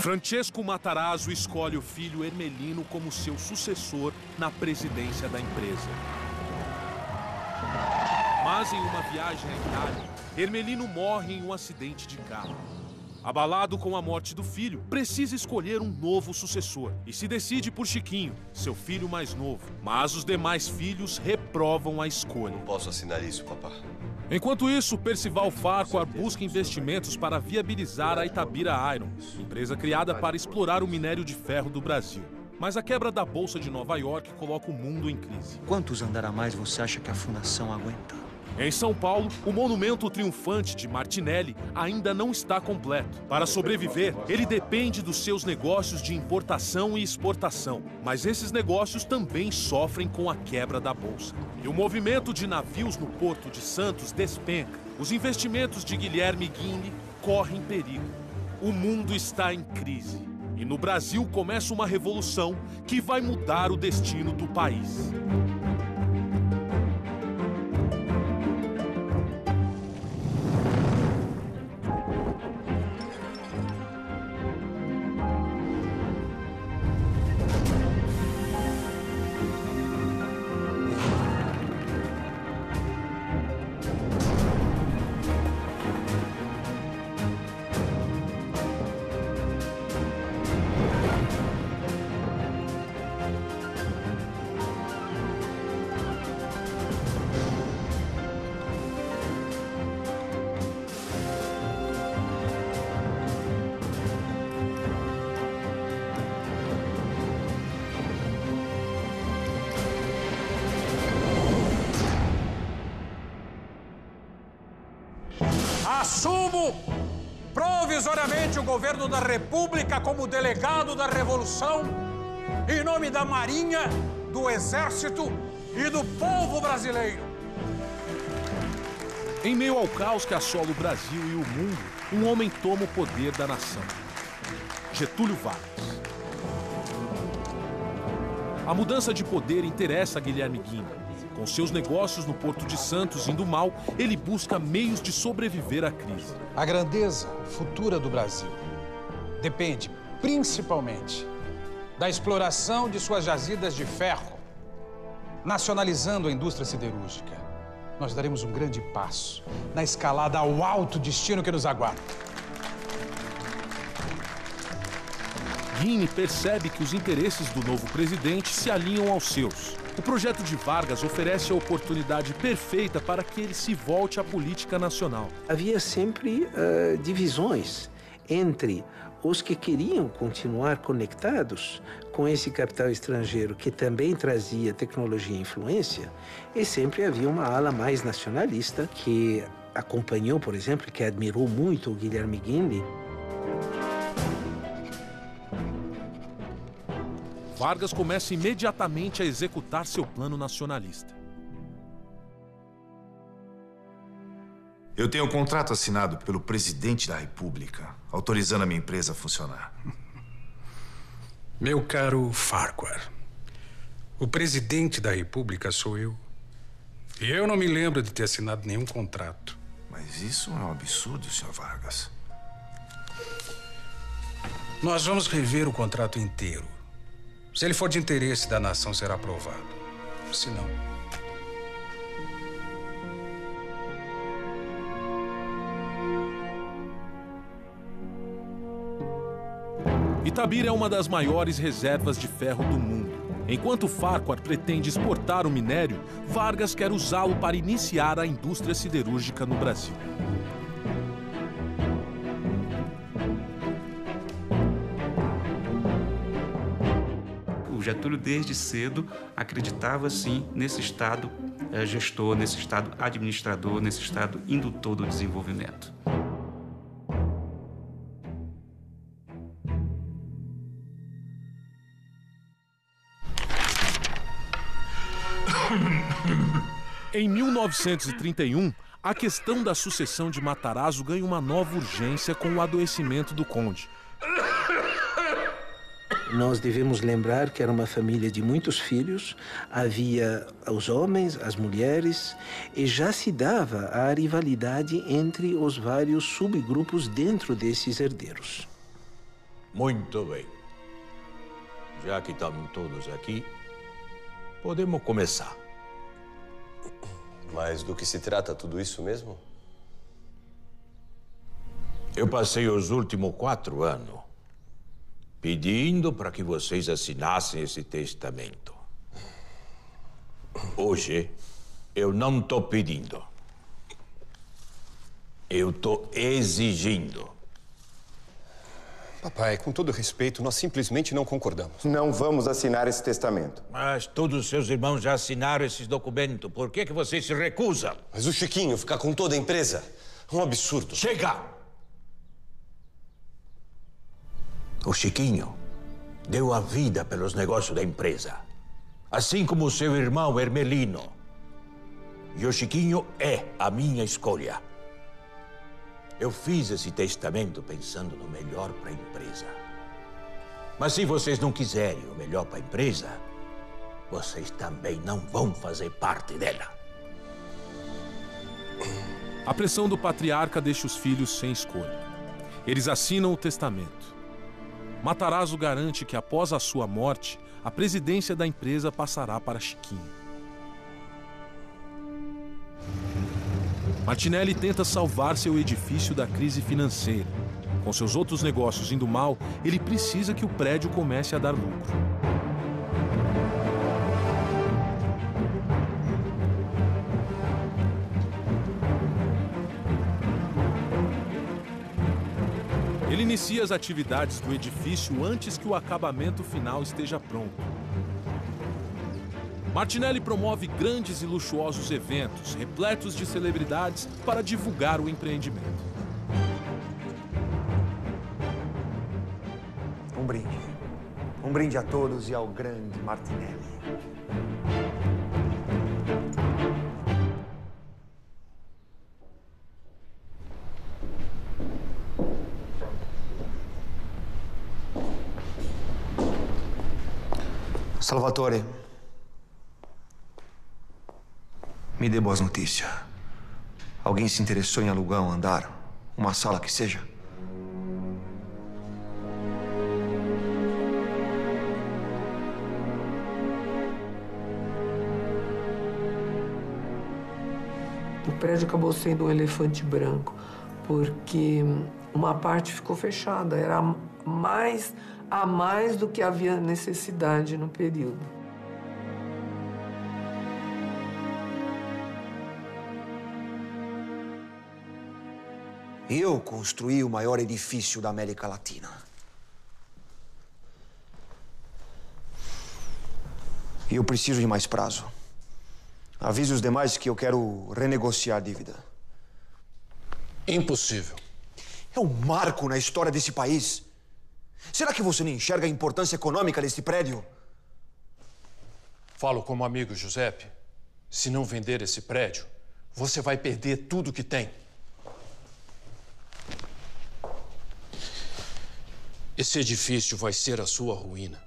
Francesco Matarazzo escolhe o filho Ermelino como seu sucessor na presidência da empresa. Mas em uma viagem à Itália, Ermelino morre em um acidente de carro. Abalado com a morte do filho, precisa escolher um novo sucessor e se decide por Chiquinho, seu filho mais novo. Mas os demais filhos reprovam a escolha. Não posso assinar isso, papá. Enquanto isso, Percival Farquhar busca investimentos para viabilizar a Itabira Iron, empresa criada para explorar o minério de ferro do Brasil. Mas a quebra da Bolsa de Nova York coloca o mundo em crise. Quantos andar a mais você acha que a fundação aguenta? Em São Paulo, o monumento triunfante de Martinelli ainda não está completo. Para sobreviver, ele depende dos seus negócios de importação e exportação. Mas esses negócios também sofrem com a quebra da bolsa. E o movimento de navios no Porto de Santos despenca. Os investimentos de Guilherme Guinle correm perigo. O mundo está em crise. E no Brasil começa uma revolução que vai mudar o destino do país. Assumo provisoriamente o governo da República como delegado da Revolução, em nome da Marinha, do Exército e do povo brasileiro. Em meio ao caos que assola o Brasil e o mundo, um homem toma o poder da nação. Getúlio Vargas. A mudança de poder interessa a Guilherme Guinle. Com seus negócios no Porto de Santos indo mal, ele busca meios de sobreviver à crise. A grandeza futura do Brasil depende, principalmente, da exploração de suas jazidas de ferro. Nacionalizando a indústria siderúrgica, nós daremos um grande passo na escalada ao alto destino que nos aguarda. Guinle percebe que os interesses do novo presidente se alinham aos seus. O projeto de Vargas oferece a oportunidade perfeita para que ele se volte à política nacional. Havia sempre divisões entre os que queriam continuar conectados com esse capital estrangeiro que também trazia tecnologia e influência, e sempre havia uma ala mais nacionalista que acompanhou, por exemplo, que admirou muito o Guilherme Guinle. Vargas começa imediatamente a executar seu plano nacionalista. Eu tenho um contrato assinado pelo presidente da República, autorizando a minha empresa a funcionar. Meu caro Farquhar, o presidente da República sou eu. E eu não me lembro de ter assinado nenhum contrato. Mas isso é um absurdo, Sr. Vargas. Nós vamos rever o contrato inteiro. Se ele for de interesse da nação, será aprovado. Se não... Itabira é uma das maiores reservas de ferro do mundo. Enquanto Farquhar pretende exportar o minério, Vargas quer usá-lo para iniciar a indústria siderúrgica no Brasil. Getúlio, desde cedo, acreditava, sim, nesse Estado gestor, nesse Estado administrador, nesse Estado indutor do desenvolvimento. Em 1931, a questão da sucessão de Matarazzo ganha uma nova urgência com o adoecimento do conde. Nós devemos lembrar que era uma família de muitos filhos, havia os homens, as mulheres, e já se dava a rivalidade entre os vários subgrupos dentro desses herdeiros. Muito bem. Já que estamos todos aqui, podemos começar. Mas do que se trata tudo isso mesmo? Eu passei os últimos 4 anos pedindo para que vocês assinassem esse testamento. Hoje, eu não estou pedindo. Eu estou exigindo. Papai, com todo respeito, nós simplesmente não concordamos. Não vamos assinar esse testamento. Mas todos os seus irmãos já assinaram esses documentos. Por que vocês se recusam? Mas o Chiquinho ficar com toda a empresa é um absurdo. Chega! O Chiquinho deu a vida pelos negócios da empresa. Assim como o seu irmão Hermelino. E o Chiquinho é a minha escolha. Eu fiz esse testamento pensando no melhor para a empresa. Mas se vocês não quiserem o melhor para a empresa, vocês também não vão fazer parte dela. A pressão do patriarca deixa os filhos sem escolha. Eles assinam o testamento. Matarazzo garante que após a sua morte, a presidência da empresa passará para Chiquinho. Martinelli tenta salvar seu edifício da crise financeira. Com seus outros negócios indo mal, ele precisa que o prédio comece a dar lucro. Ele inicia as atividades do edifício antes que o acabamento final esteja pronto. Martinelli promove grandes e luxuosos eventos, repletos de celebridades, para divulgar o empreendimento. Um brinde. Um brinde a todos e ao grande Martinelli. Salvatore, me dê boas notícias. Alguém se interessou em alugar um andar? Uma sala que seja? O prédio acabou sendo um elefante branco, porque uma parte ficou fechada. Era a mais do que havia necessidade no período. Eu construí o maior edifício da América Latina. E eu preciso de mais prazo. Avise os demais que eu quero renegociar a dívida. Impossível. É um marco na história desse país. Será que você não enxerga a importância econômica desse prédio? Falo como amigo, Giuseppe. Se não vender esse prédio, você vai perder tudo que tem. Esse edifício vai ser a sua ruína.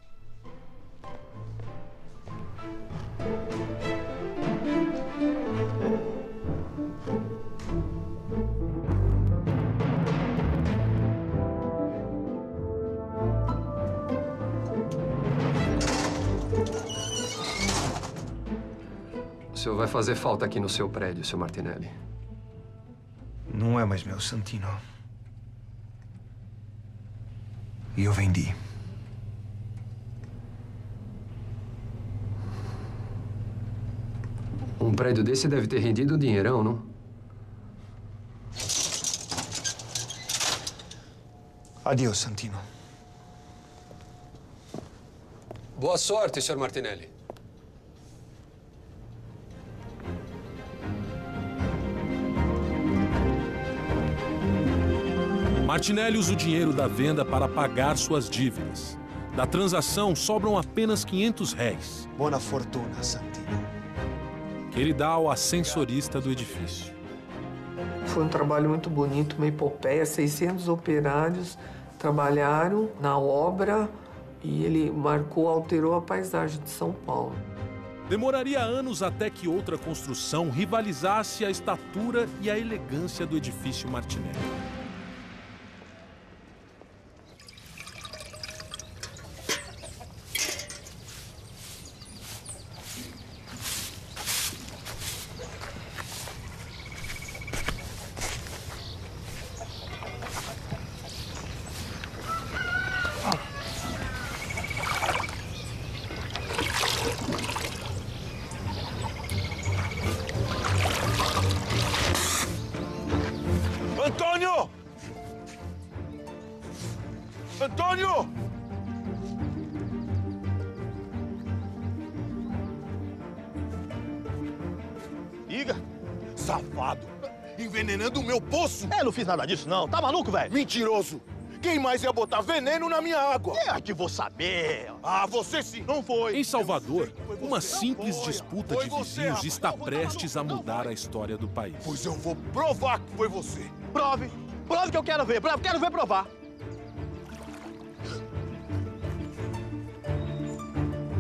O senhor vai fazer falta aqui no seu prédio, seu Martinelli. Não é mais meu, Santino. E eu vendi. Um prédio desse deve ter rendido um dinheirão, não? Adeus, Santino. Boa sorte, senhor Martinelli. Martinelli usa o dinheiro da venda para pagar suas dívidas. Da transação, sobram apenas R$500. Boa fortuna, Santino. Que ele dá ao ascensorista do edifício. Foi um trabalho muito bonito, uma epopeia. 600 operários trabalharam na obra e ele alterou a paisagem de São Paulo. Demoraria anos até que outra construção rivalizasse a estatura e a elegância do edifício Martinelli. Antônio! Diga. Safado! Envenenando o meu poço! Não fiz nada disso, não. Tá maluco, velho? Mentiroso! Quem mais ia botar veneno na minha água? É que vou saber. Ah, você sim! Não foi. Em Salvador, uma simples disputa de vizinhos está prestes a mudar a história do país. Pois eu vou provar que foi você. Prove. Prove que eu quero ver. Quero ver provar.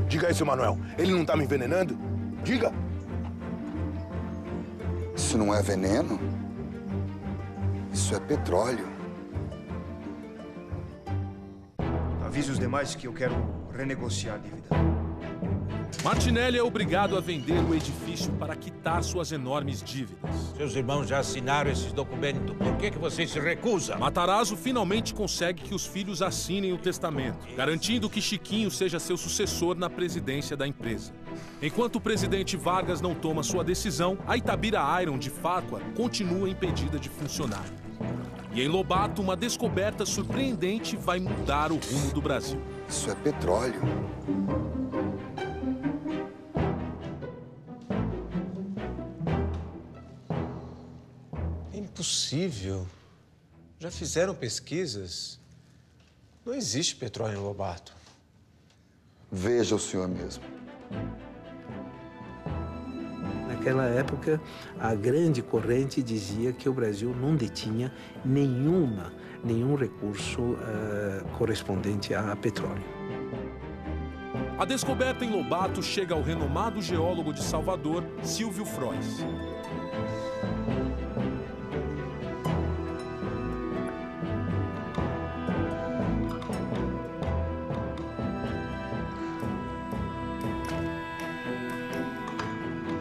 Diga aí, seu Manuel. Ele não tá me envenenando? Diga. Isso não é veneno? Isso é petróleo. Avise os demais que eu quero renegociar a dívida. Martinelli é obrigado a vender o edifício para quitar suas enormes dívidas. Seus irmãos já assinaram esses documentos. Por que você se recusa? Matarazzo finalmente consegue que os filhos assinem o testamento, garantindo que Chiquinho seja seu sucessor na presidência da empresa. Enquanto o presidente Vargas não toma sua decisão, a Itabira Iron de Farquhar continua impedida de funcionar. E em Lobato, uma descoberta surpreendente vai mudar o rumo do Brasil. Isso é petróleo. É impossível. Já fizeram pesquisas. Não existe petróleo em Lobato. Veja o senhor mesmo. Naquela época, a grande corrente dizia que o Brasil não detinha nenhum recurso correspondente a petróleo. A descoberta em Lobato chega ao renomado geólogo de Salvador, Silvio Frois.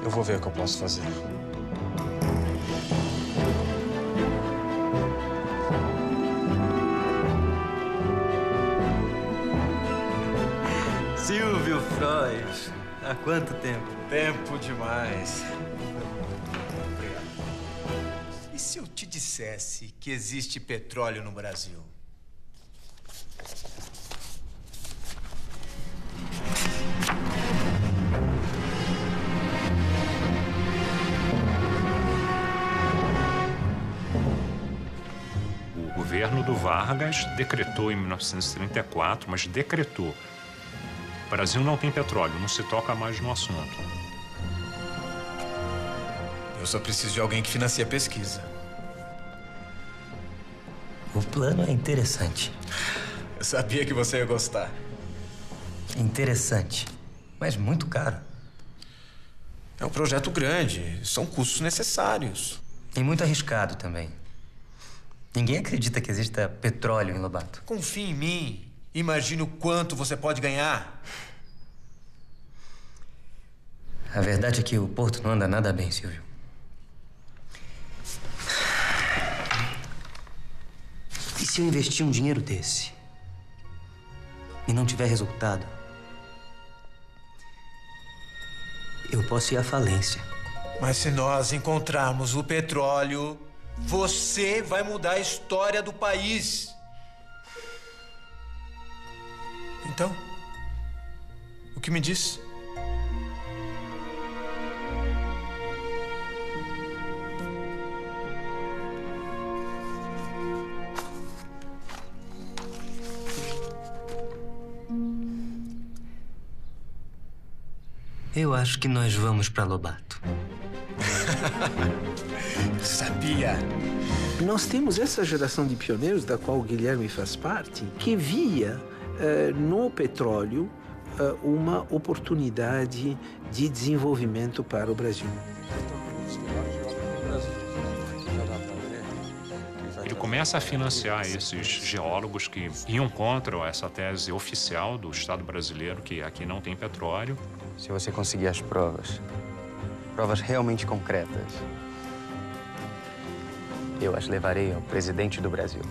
Eu vou ver o que eu posso fazer. Silvio Frois, há quanto tempo? Tempo demais. Obrigado. E se eu te dissesse que existe petróleo no Brasil? O governo do Vargas decretou em 1934, mas decretou. O Brasil não tem petróleo, não se toca mais no assunto. Eu só preciso de alguém que financie a pesquisa. O plano é interessante. Eu sabia que você ia gostar. Interessante, mas muito caro. É um projeto grande, são custos necessários. E muito arriscado também. Ninguém acredita que exista petróleo em Lobato. Confie em mim. Imagine o quanto você pode ganhar. A verdade é que o porto não anda nada bem, Silvio. E se eu investir um dinheiro desse e não tiver resultado, eu posso ir à falência. Mas se nós encontrarmos o petróleo, você vai mudar a história do país. Então, o que me diz? Eu acho que nós vamos para Lobato. Sabia. Nós temos essa geração de pioneiros, da qual o Guilherme faz parte, que via no petróleo uma oportunidade de desenvolvimento para o Brasil. Ele começa a financiar esses geólogos que iam contra essa tese oficial do Estado brasileiro, que aqui não tem petróleo. Se você conseguir as provas realmente concretas, eu as levarei ao presidente do Brasil.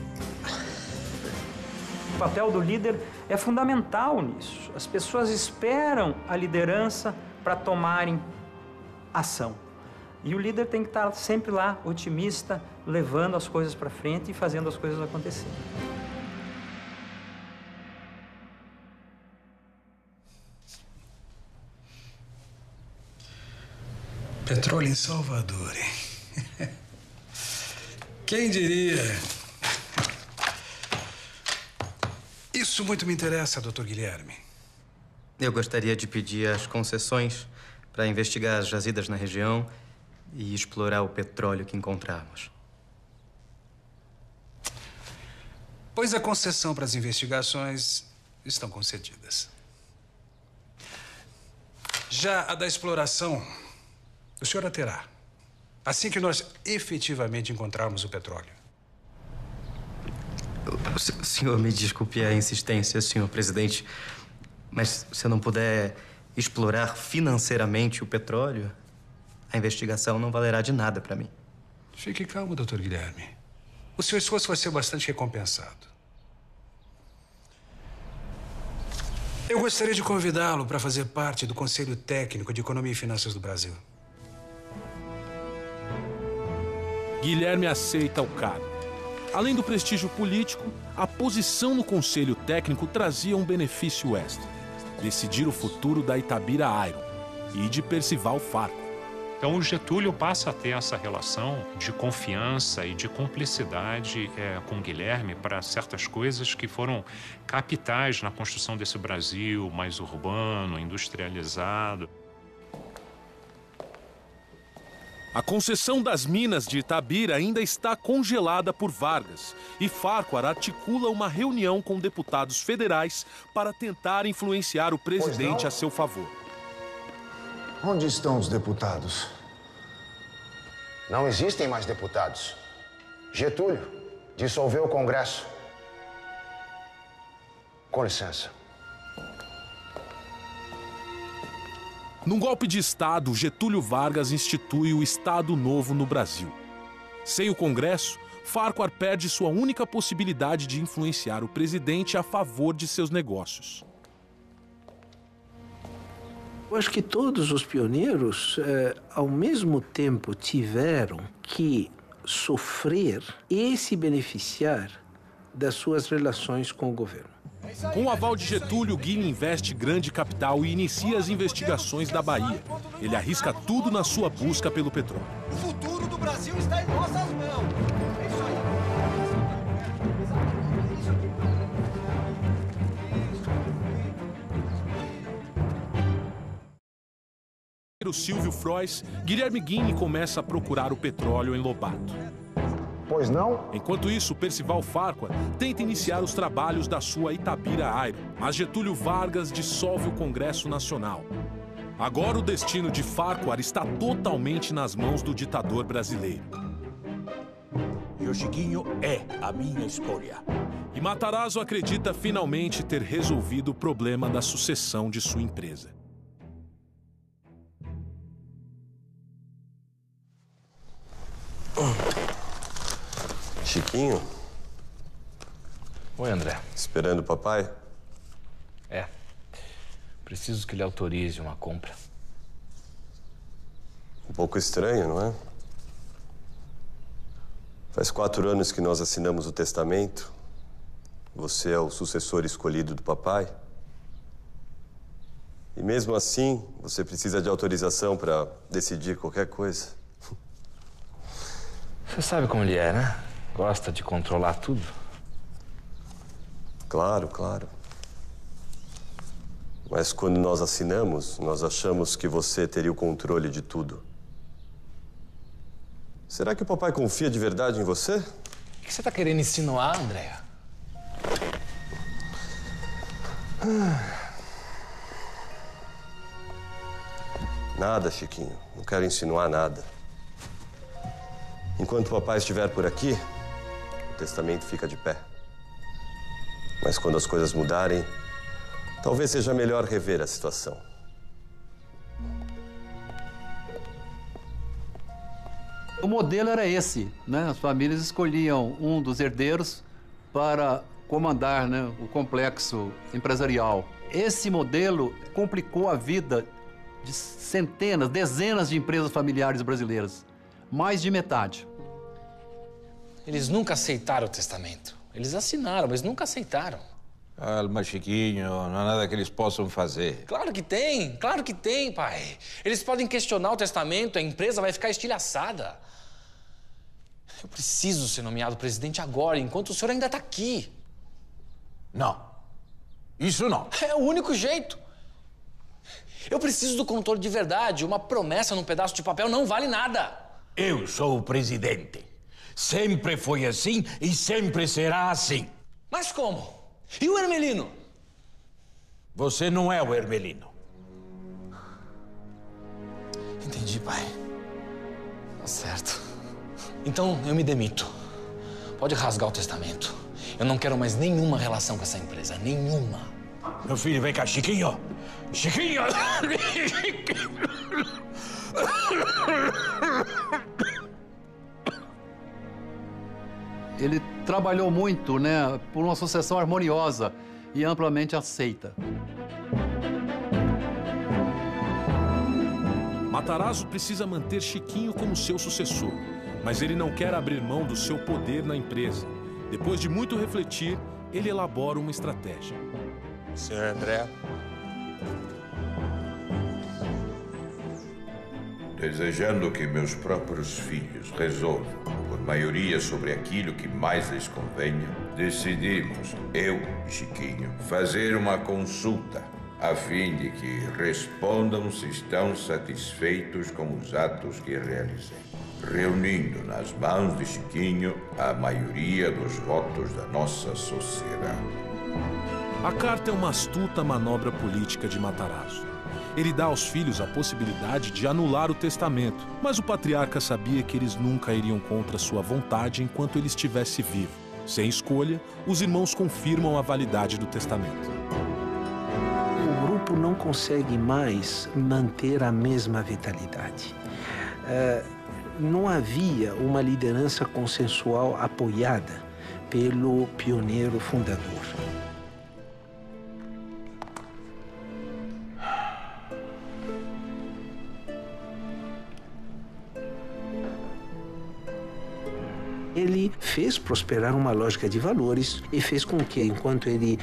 O papel do líder é fundamental nisso. As pessoas esperam a liderança para tomarem ação. E o líder tem que estar sempre lá, otimista, levando as coisas para frente e fazendo as coisas acontecerem. Petróleo em Salvador, hein? Quem diria? Isso muito me interessa, Dr. Guilherme. Eu gostaria de pedir as concessões para investigar as jazidas na região e explorar o petróleo que encontrarmos. Pois a concessão para as investigações estão concedidas. Já a da exploração, o senhor a terá, assim que nós efetivamente encontrarmos o petróleo. O senhor me desculpe a insistência, senhor presidente, mas se eu não puder explorar financeiramente o petróleo, a investigação não valerá de nada para mim. Fique calmo, Dr. Guilherme. O seu esforço vai ser bastante recompensado. Eu gostaria de convidá-lo para fazer parte do Conselho Técnico de Economia e Finanças do Brasil. Guilherme aceita o cargo. Além do prestígio político, a posição no Conselho Técnico trazia um benefício extra: decidir o futuro da Itabira Iron e de Percival Farquhar. Então, o Getúlio passa a ter essa relação de confiança e de cumplicidade com o Guilherme para certas coisas que foram capitais na construção desse Brasil mais urbano, industrializado. A concessão das minas de Itabira ainda está congelada por Vargas e Farquhar articula uma reunião com deputados federais para tentar influenciar o presidente a seu favor. Onde estão os deputados? Não existem mais deputados. Getúlio dissolveu o Congresso. Com licença. Num golpe de Estado, Getúlio Vargas institui o Estado Novo no Brasil. Sem o Congresso, Farquhar perde sua única possibilidade de influenciar o presidente a favor de seus negócios. Eu acho que todos os pioneiros, ao mesmo tempo, tiveram que sofrer e se beneficiar das suas relações com o governo. Com o aval de Getúlio, Guilherme investe grande capital e inicia as investigações da Bahia. Ele arrisca tudo na sua busca pelo petróleo. O futuro do Brasil está em nossas mãos. É isso aí. O Silvio Frois, Guilherme Guinle começa a procurar o petróleo em Lobato. Pois não? Enquanto isso, Percival Farquhar tenta iniciar os trabalhos da sua Itabira Iron, mas Getúlio Vargas dissolve o Congresso Nacional. Agora o destino de Farquhar está totalmente nas mãos do ditador brasileiro. E o Chiquinho é a minha escolha. E Matarazzo acredita finalmente ter resolvido o problema da sucessão de sua empresa. Chiquinho? Oi, André. Esperando o papai? É. Preciso que ele autorize uma compra. Um pouco estranho, não é? Faz 4 anos que nós assinamos o testamento. Você é o sucessor escolhido do papai. E mesmo assim, você precisa de autorização para decidir qualquer coisa. Você sabe como ele é, né? Gosta de controlar tudo. Claro, claro. Mas quando nós assinamos, nós achamos que você teria o controle de tudo. Será que o papai confia de verdade em você? O que você está querendo insinuar, André? Nada, Chiquinho. Não quero insinuar nada. Enquanto o papai estiver por aqui, o testamento fica de pé. Mas quando as coisas mudarem, talvez seja melhor rever a situação. O modelo era esse, né? As famílias escolhiam um dos herdeiros para comandar, né, o complexo empresarial. Esse modelo complicou a vida de centenas, dezenas de empresas familiares brasileiras. Mais de metade. Eles nunca aceitaram o testamento. Eles assinaram, mas nunca aceitaram. Calma, Chiquinho, não há nada que eles possam fazer. Claro que tem, pai. Eles podem questionar o testamento, a empresa vai ficar estilhaçada. Eu preciso ser nomeado presidente agora, enquanto o senhor ainda está aqui. Não. Isso não. É o único jeito. Eu preciso do controle de verdade. Uma promessa num pedaço de papel não vale nada. Eu sou o presidente. Sempre foi assim e sempre será assim. Mas como? E o Hermelino? Você não é o Hermelino. Entendi, pai. Tá certo. Então, eu me demito. Pode rasgar o testamento. Eu não quero mais nenhuma relação com essa empresa. Nenhuma. Meu filho, vem cá, Chiquinho. Chiquinho! Ele trabalhou muito, né, por uma sucessão harmoniosa e amplamente aceita. Matarazzo precisa manter Chiquinho como seu sucessor, mas ele não quer abrir mão do seu poder na empresa. Depois de muito refletir, ele elabora uma estratégia. Senhor André. Desejando que meus próprios filhos resolvam, por maioria, sobre aquilo que mais lhes convenha, decidimos, eu e Chiquinho, fazer uma consulta, a fim de que respondam se estão satisfeitos com os atos que realizei, reunindo nas mãos de Chiquinho a maioria dos votos da nossa sociedade. A carta é uma astuta manobra política de Matarazzo. Ele dá aos filhos a possibilidade de anular o testamento, mas o patriarca sabia que eles nunca iriam contra sua vontade enquanto ele estivesse vivo. Sem escolha, os irmãos confirmam a validade do testamento. O grupo não consegue mais manter a mesma vitalidade. Não havia uma liderança consensual apoiada pelo pioneiro fundador. Ele fez prosperar uma lógica de valores e fez com que, enquanto ele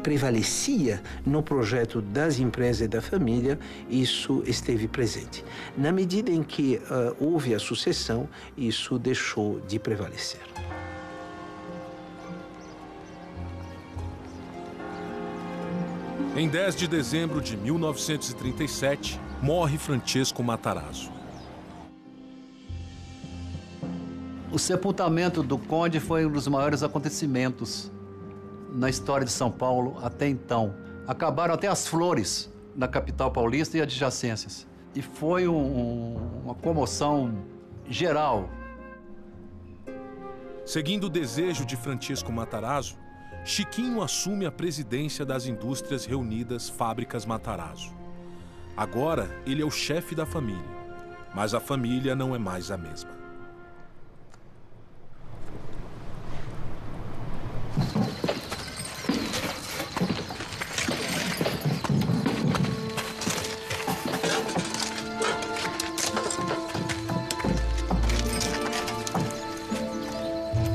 prevalecia no projeto das empresas e da família, isso esteve presente. Na medida em que houve a sucessão, isso deixou de prevalecer. Em 10 de dezembro de 1937, morre Francesco Matarazzo. O sepultamento do conde foi um dos maiores acontecimentos na história de São Paulo até então. Acabaram até as flores na capital paulista e adjacências. E foi uma comoção geral. Seguindo o desejo de Francesco Matarazzo, Chiquinho assume a presidência das indústrias reunidas Fábricas Matarazzo. Agora, ele é o chefe da família, mas a família não é mais a mesma.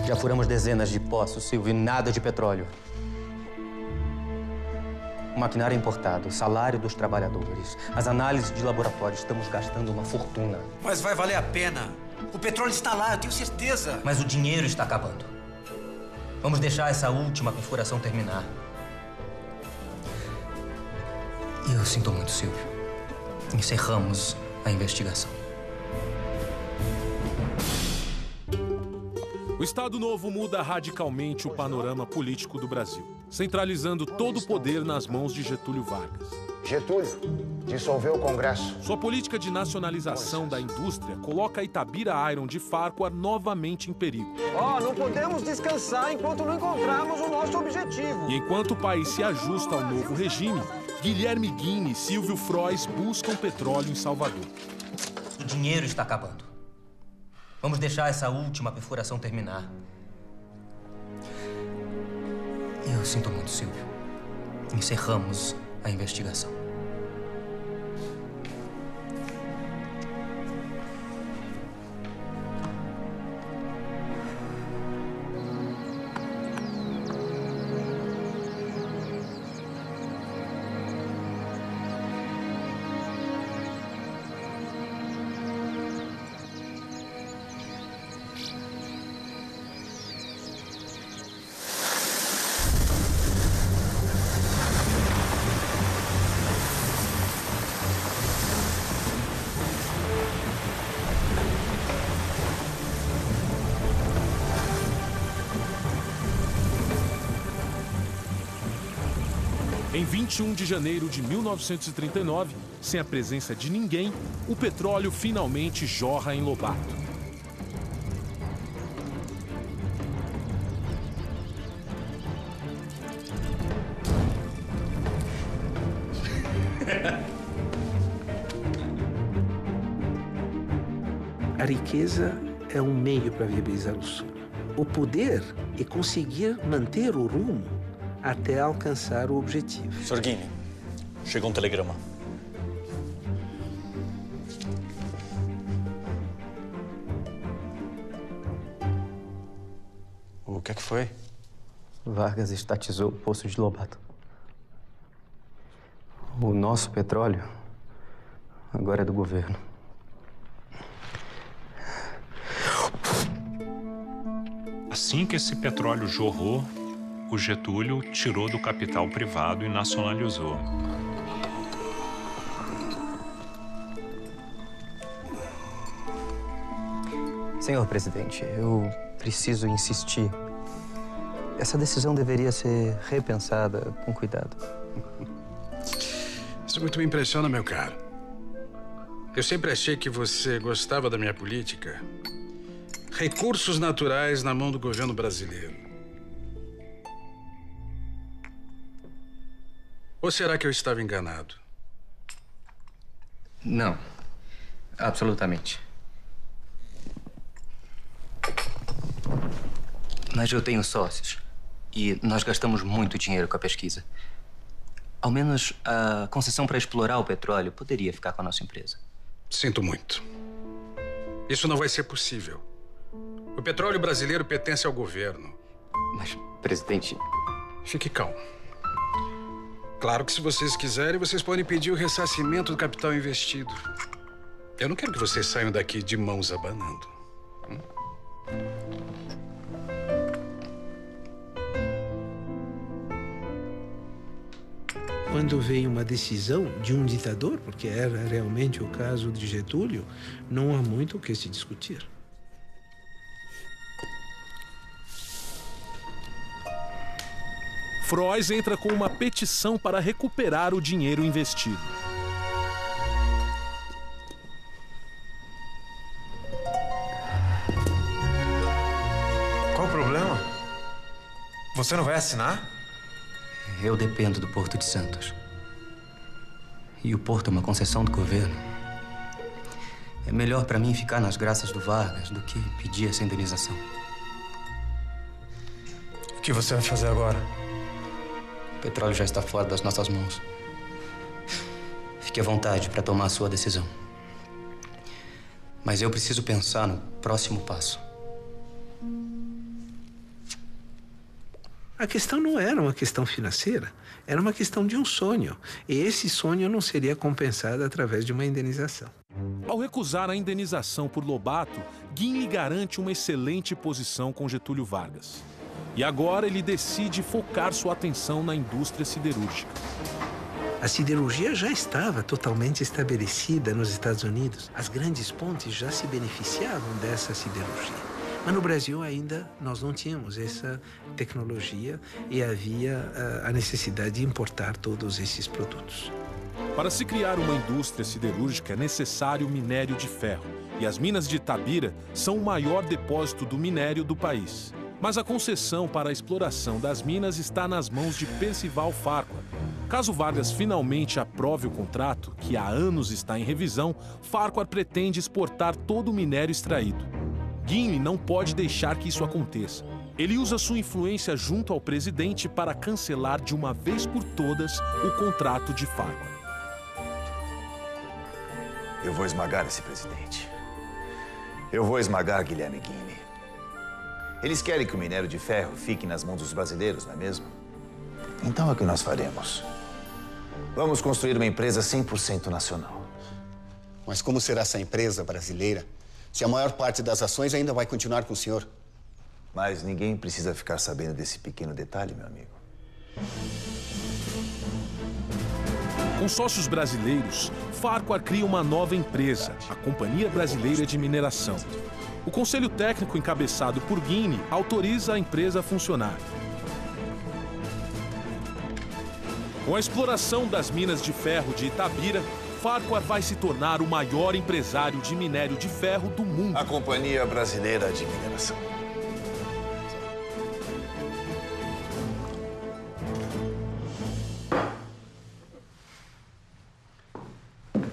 Já furamos dezenas de poços, Silvio, e nada de petróleo. O maquinário importado, o salário dos trabalhadores, as análises de laboratório, estamos gastando uma fortuna. Mas vai valer a pena. O petróleo está lá, eu tenho certeza. Mas o dinheiro está acabando. Vamos deixar essa última perfuração terminar. E eu sinto muito, Silvio. Encerramos a investigação. O Estado Novo muda radicalmente o panorama político do Brasil, centralizando todo o poder nas mãos de Getúlio Vargas. Getúlio dissolveu o Congresso. Sua política de nacionalização da indústria coloca a Itabira Iron de Farquhar novamente em perigo. Não podemos descansar enquanto não encontrarmos o nosso objetivo. E enquanto o país se ajusta ao novo regime, Guilherme Guine e Silvio Frois buscam petróleo em Salvador. O dinheiro está acabando. Vamos deixar essa última perfuração terminar. Eu sinto muito, Silvio. Encerramos a investigação. Em 21 de janeiro de 1939, sem a presença de ninguém, o petróleo finalmente jorra em Lobato. A riqueza é um meio para viabilizar o sonho. O poder é conseguir manter o rumo até alcançar o objetivo. Sr. Guini, chegou um telegrama. O que é que foi? Vargas estatizou o poço de Lobato. O nosso petróleo agora é do governo. Assim que esse petróleo jorrou, o Getúlio tirou do capital privado e nacionalizou. Senhor presidente, eu preciso insistir. Essa decisão deveria ser repensada com cuidado. Isso muito me impressiona, meu caro. Eu sempre achei que você gostava da minha política. Recursos naturais na mão do governo brasileiro. Ou será que eu estava enganado? Não, absolutamente. Mas eu tenho sócios e nós gastamos muito dinheiro com a pesquisa. Ao menos a concessão para explorar o petróleo poderia ficar com a nossa empresa. Sinto muito. Isso não vai ser possível. O petróleo brasileiro pertence ao governo. Mas, presidente... Fique calmo. Claro que se vocês quiserem, vocês podem pedir o ressarcimento do capital investido. Eu não quero que vocês saiam daqui de mãos abanando. Quando veio uma decisão de um ditador, porque era realmente o caso de Getúlio, não há muito o que se discutir. Frois entra com uma petição para recuperar o dinheiro investido. Qual o problema? Você não vai assinar? Eu dependo do Porto de Santos. E o porto é uma concessão do governo. É melhor para mim ficar nas graças do Vargas do que pedir essa indenização. O que você vai fazer agora? O petróleo já está fora das nossas mãos. Fique à vontade para tomar a sua decisão. Mas eu preciso pensar no próximo passo. A questão não era uma questão financeira, era uma questão de um sonho. E esse sonho não seria compensado através de uma indenização. Ao recusar a indenização por Lobato, Guini garante uma excelente posição com Getúlio Vargas. E agora ele decide focar sua atenção na indústria siderúrgica. A siderurgia já estava totalmente estabelecida nos Estados Unidos. As grandes pontes já se beneficiavam dessa siderurgia. Mas no Brasil ainda nós não tínhamos essa tecnologia e havia a necessidade de importar todos esses produtos. Para se criar uma indústria siderúrgica é necessário minério de ferro. E as minas de Itabira são o maior depósito do minério do país. Mas a concessão para a exploração das minas está nas mãos de Percival Farquhar. Caso Vargas finalmente aprove o contrato, que há anos está em revisão, Farquhar pretende exportar todo o minério extraído. Guini não pode deixar que isso aconteça. Ele usa sua influência junto ao presidente para cancelar de uma vez por todas o contrato de Farquhar. Eu vou esmagar esse presidente. Eu vou esmagar Guilherme Guini. Eles querem que o minério de ferro fique nas mãos dos brasileiros, não é mesmo? Então é o que nós faremos. Vamos construir uma empresa 100% nacional. Mas como será essa empresa brasileira se a maior parte das ações ainda vai continuar com o senhor? Mas ninguém precisa ficar sabendo desse pequeno detalhe, meu amigo. Com sócios brasileiros, Farquhar cria uma nova empresa, a Companhia Brasileira de Mineração. O Conselho Técnico, encabeçado por Guini, autoriza a empresa a funcionar. Com a exploração das minas de ferro de Itabira, Farquhar vai se tornar o maior empresário de minério de ferro do mundo. A Companhia Brasileira de Mineração.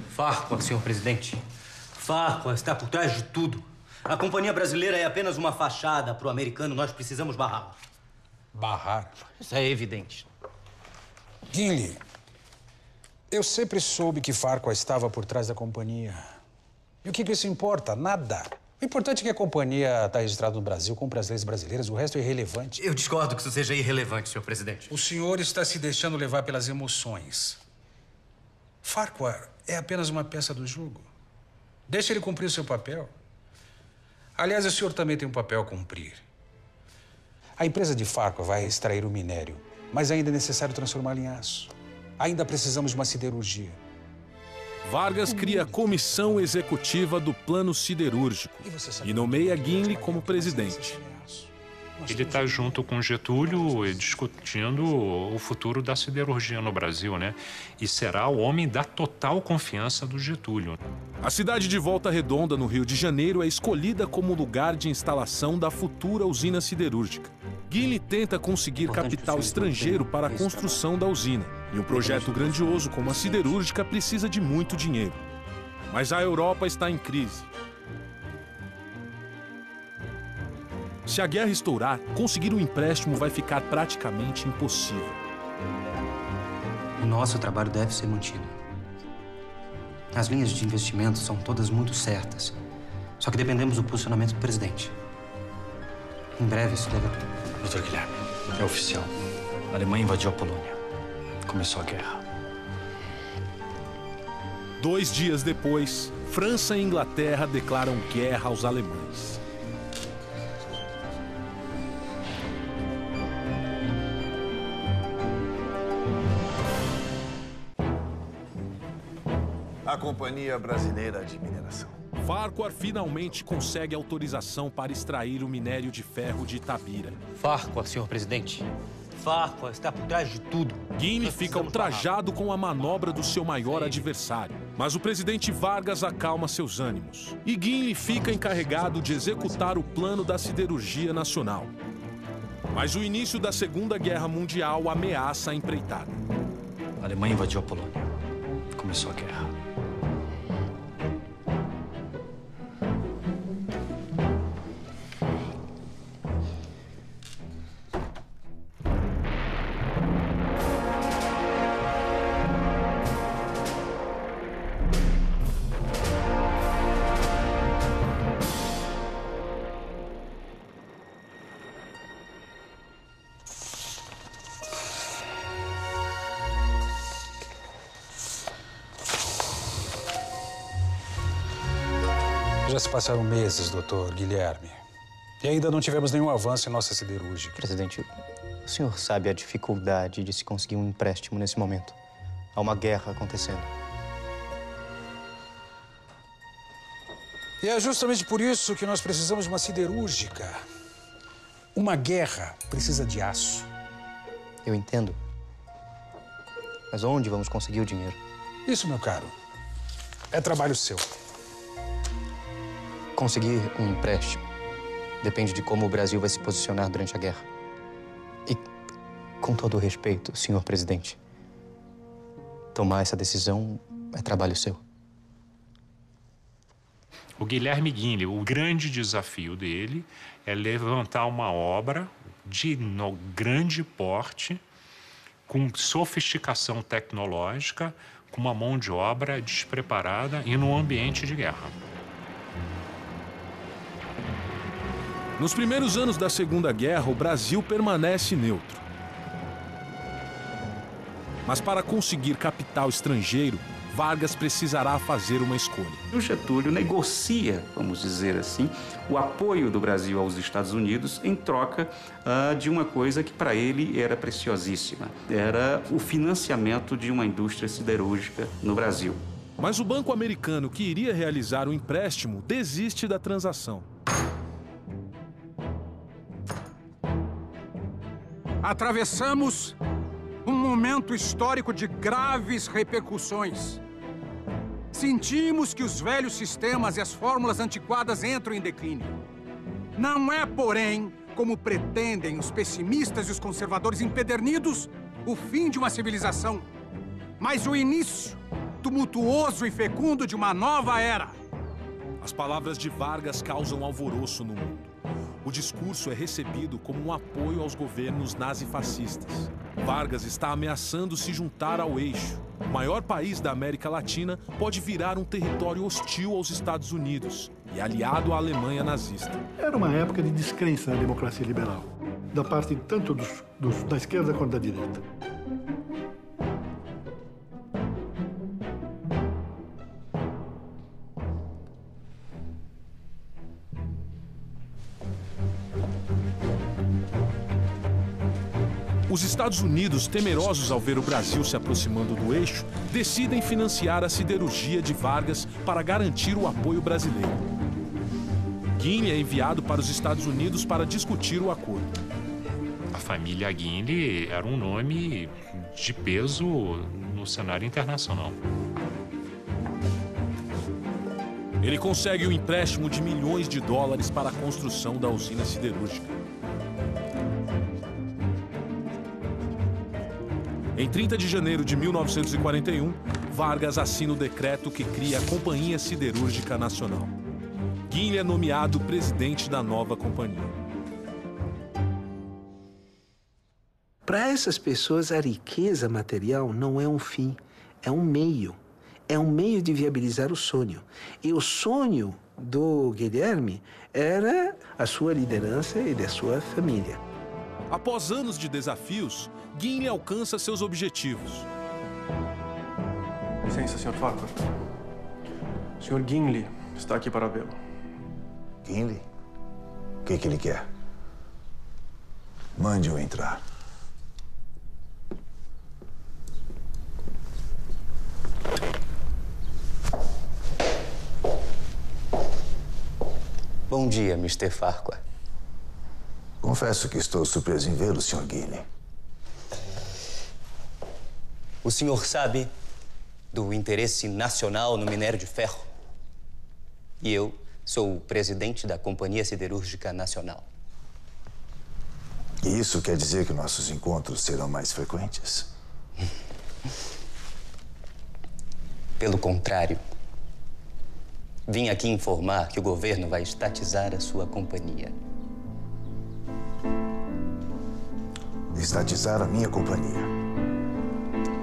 Farquhar, senhor presidente. Farquhar está por trás de tudo. A Companhia Brasileira é apenas uma fachada para o americano. Nós precisamos barrá-la. Barrar? Isso é evidente. Gimli, eu sempre soube que Farquhar estava por trás da companhia. E o que isso importa? Nada. O importante é que a companhia está registrada no Brasil, cumpre as leis brasileiras, o resto é irrelevante. Eu discordo que isso seja irrelevante, senhor presidente. O senhor está se deixando levar pelas emoções. Farquhar é apenas uma peça do jogo. Deixe ele cumprir o seu papel. Aliás, o senhor também tem um papel a cumprir. A empresa de Farquhar vai extrair o minério, mas ainda é necessário transformá-lo em aço. Ainda precisamos de uma siderurgia. Vargas cria a comissão executiva do plano siderúrgico e nomeia Gimli como presidente. Ele está junto com Getúlio discutindo o futuro da siderurgia no Brasil, né? E será o homem da total confiança do Getúlio. A cidade de Volta Redonda, no Rio de Janeiro, é escolhida como lugar de instalação da futura usina siderúrgica. Gimli tenta conseguir capital estrangeiro para a construção da usina. E um projeto grandioso como a siderúrgica precisa de muito dinheiro. Mas a Europa está em crise. Se a guerra estourar, conseguir um empréstimo vai ficar praticamente impossível. O nosso trabalho deve ser mantido. As linhas de investimento são todas muito certas. Só que dependemos do posicionamento do presidente. Em breve isso deve... Doutor Guilherme, é oficial. A Alemanha invadiu a Polônia. Começou a guerra. 2 dias depois, França e Inglaterra declaram guerra aos alemães. A Companhia Brasileira de Mineração. Farquhar finalmente consegue autorização para extrair o minério de ferro de Itabira. Farquhar, senhor presidente. Farquhar está por trás de tudo. Gimli fica ultrajado com a manobra do seu maior adversário. Mas o presidente Vargas acalma seus ânimos. E Gimli fica encarregado de executar o plano da siderurgia nacional. Mas o início da Segunda Guerra Mundial ameaça a empreitada. A Alemanha invadiu a Polônia. Começou a guerra. Já se passaram meses, doutor Guilherme. E ainda não tivemos nenhum avanço em nossa siderúrgica. Presidente, o senhor sabe a dificuldade de se conseguir um empréstimo nesse momento. Há uma guerra acontecendo. E é justamente por isso que nós precisamos de uma siderúrgica. Uma guerra precisa de aço. Eu entendo. Mas onde vamos conseguir o dinheiro? Isso, meu caro, é trabalho seu. Conseguir um empréstimo depende de como o Brasil vai se posicionar durante a guerra. E, com todo o respeito, senhor presidente, tomar essa decisão é trabalho seu. O Guilherme Gimli, o grande desafio dele é levantar uma obra de grande porte, com sofisticação tecnológica, com uma mão de obra despreparada e num ambiente de guerra. Nos primeiros anos da Segunda Guerra, o Brasil permanece neutro. Mas para conseguir capital estrangeiro, Vargas precisará fazer uma escolha. O Getúlio negocia, vamos dizer assim, o apoio do Brasil aos Estados Unidos em troca de uma coisa que para ele era preciosíssima. Era o financiamento de uma indústria siderúrgica no Brasil. Mas o banco americano que iria realizar o empréstimo desiste da transação. Atravessamos Um momento histórico de graves repercussões. Sentimos que os velhos sistemas e as fórmulas antiquadas entram em declínio. Não é, porém, como pretendem os pessimistas e os conservadores empedernidos, o fim de uma civilização, mas o início tumultuoso e fecundo de uma nova era. As palavras de Vargas causam alvoroço no mundo. O discurso é recebido como um apoio aos governos nazifascistas. Vargas está ameaçando se juntar ao eixo. O maior país da América Latina pode virar um território hostil aos Estados Unidos e aliado à Alemanha nazista. Era uma época de descrença na democracia liberal, da parte tanto da esquerda quanto da direita. Os Estados Unidos, temerosos ao ver o Brasil se aproximando do eixo, decidem financiar a siderurgia de Vargas para garantir o apoio brasileiro. Guinle é enviado para os Estados Unidos para discutir o acordo. A família Guinle era um nome de peso no cenário internacional. Ele consegue um empréstimo de milhões de dólares para a construção da usina siderúrgica. Em 30 de janeiro de 1941, Vargas assina o decreto que cria a Companhia Siderúrgica Nacional. Guinle é nomeado presidente da nova companhia. Para essas pessoas, a riqueza material não é um fim, é um meio. É um meio de viabilizar o sonho. E o sonho do Guilherme era a sua liderança e da sua família. Após anos de desafios, Guinle alcança seus objetivos. Licença, Sr. Farquhar. O Sr. Guinle está aqui para vê-lo. Guinle? O que ele quer? Mande-o entrar. Bom dia, Mr. Farquhar. Confesso que estou surpreso em vê-lo, Sr. Guinle. O senhor sabe do interesse nacional no minério de ferro? E eu sou o presidente da Companhia Siderúrgica Nacional. E isso quer dizer que nossos encontros serão mais frequentes? Pelo contrário. Vim aqui informar que o governo vai estatizar a sua companhia. Estatizar a minha companhia?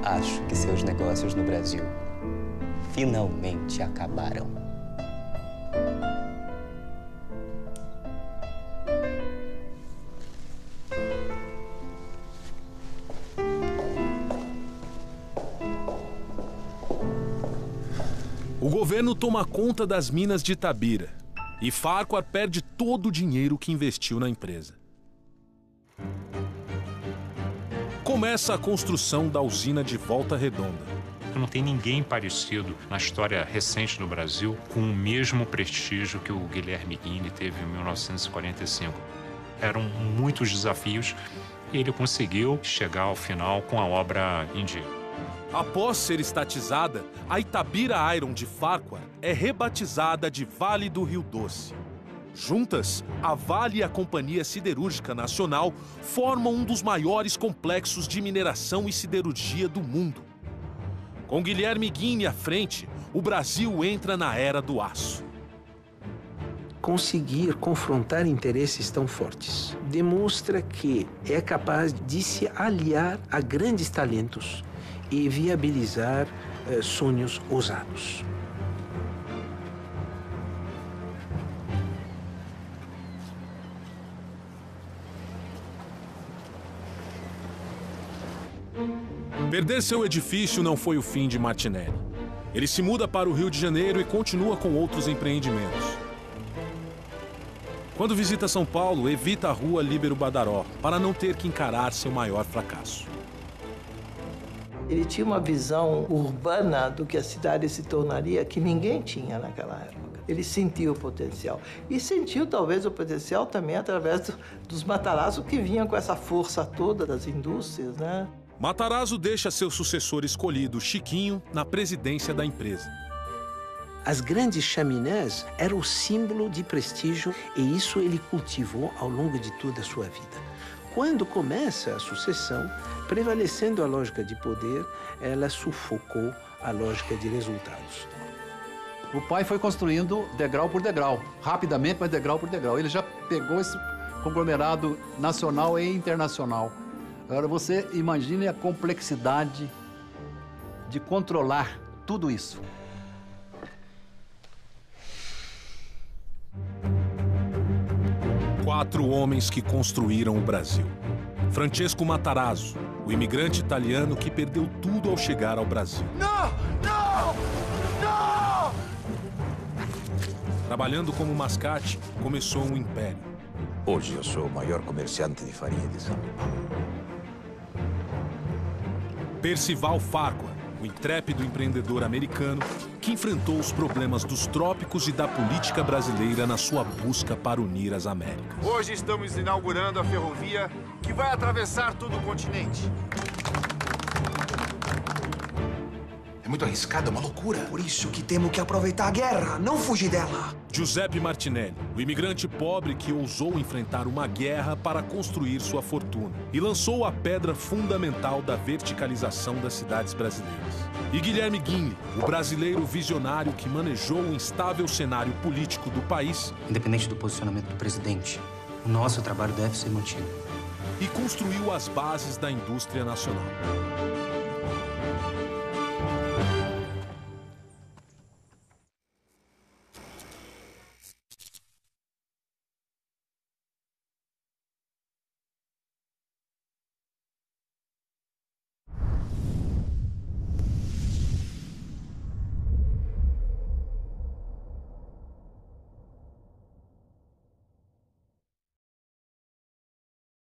Acho que seus negócios no Brasil finalmente acabaram. O governo toma conta das minas de Itabira e Farquhar perde todo o dinheiro que investiu na empresa. Começa a construção da usina de Volta Redonda. Não tem ninguém parecido na história recente do Brasil com o mesmo prestígio que o Guilherme Guinle teve em 1945. Eram muitos desafios e ele conseguiu chegar ao final com a obra em dia. Após ser estatizada, a Itabira Iron de Farquhar é rebatizada de Vale do Rio Doce. Juntas, a Vale e a Companhia Siderúrgica Nacional formam um dos maiores complexos de mineração e siderurgia do mundo. Com Guilherme Guinle à frente, o Brasil entra na era do aço. Conseguir confrontar interesses tão fortes demonstra que é capaz de se aliar a grandes talentos e viabilizar sonhos ousados. Perder seu edifício não foi o fim de Martinelli. Ele se muda para o Rio de Janeiro e continua com outros empreendimentos. Quando visita São Paulo, evita a rua Líbero Badaró para não ter que encarar seu maior fracasso. Ele tinha uma visão urbana do que a cidade se tornaria que ninguém tinha naquela época. Ele sentiu o potencial. E sentiu, talvez, o potencial também através dos Matarazzo que vinham com essa força toda das indústrias, né? Matarazzo deixa seu sucessor escolhido, Chiquinho, na presidência da empresa. As grandes chaminés eram o símbolo de prestígio e isso ele cultivou ao longo de toda a sua vida. Quando começa a sucessão, prevalecendo a lógica de poder, ela sufocou a lógica de resultados. O pai foi construindo degrau por degrau, rapidamente, mas degrau por degrau. Ele já pegou esse conglomerado nacional e internacional. Agora você imagine a complexidade de controlar tudo isso. Quatro homens que construíram o Brasil. Francesco Matarazzo, o imigrante italiano que perdeu tudo ao chegar ao Brasil. Não! Não! Não! Trabalhando como mascate, começou um império. Hoje eu sou o maior comerciante de farinha de São Paulo. Percival Farquhar, o intrépido empreendedor americano que enfrentou os problemas dos trópicos e da política brasileira na sua busca para unir as Américas. Hoje estamos inaugurando a ferrovia que vai atravessar todo o continente. É muito arriscado, é uma loucura. Por isso que temos que aproveitar a guerra, não fugir dela. Giuseppe Martinelli, o imigrante pobre que ousou enfrentar uma guerra para construir sua fortuna e lançou a pedra fundamental da verticalização das cidades brasileiras. E Guilherme Guinle, o brasileiro visionário que manejou o instável cenário político do país. Independente do posicionamento do presidente, o nosso trabalho deve ser mantido. E construiu as bases da indústria nacional.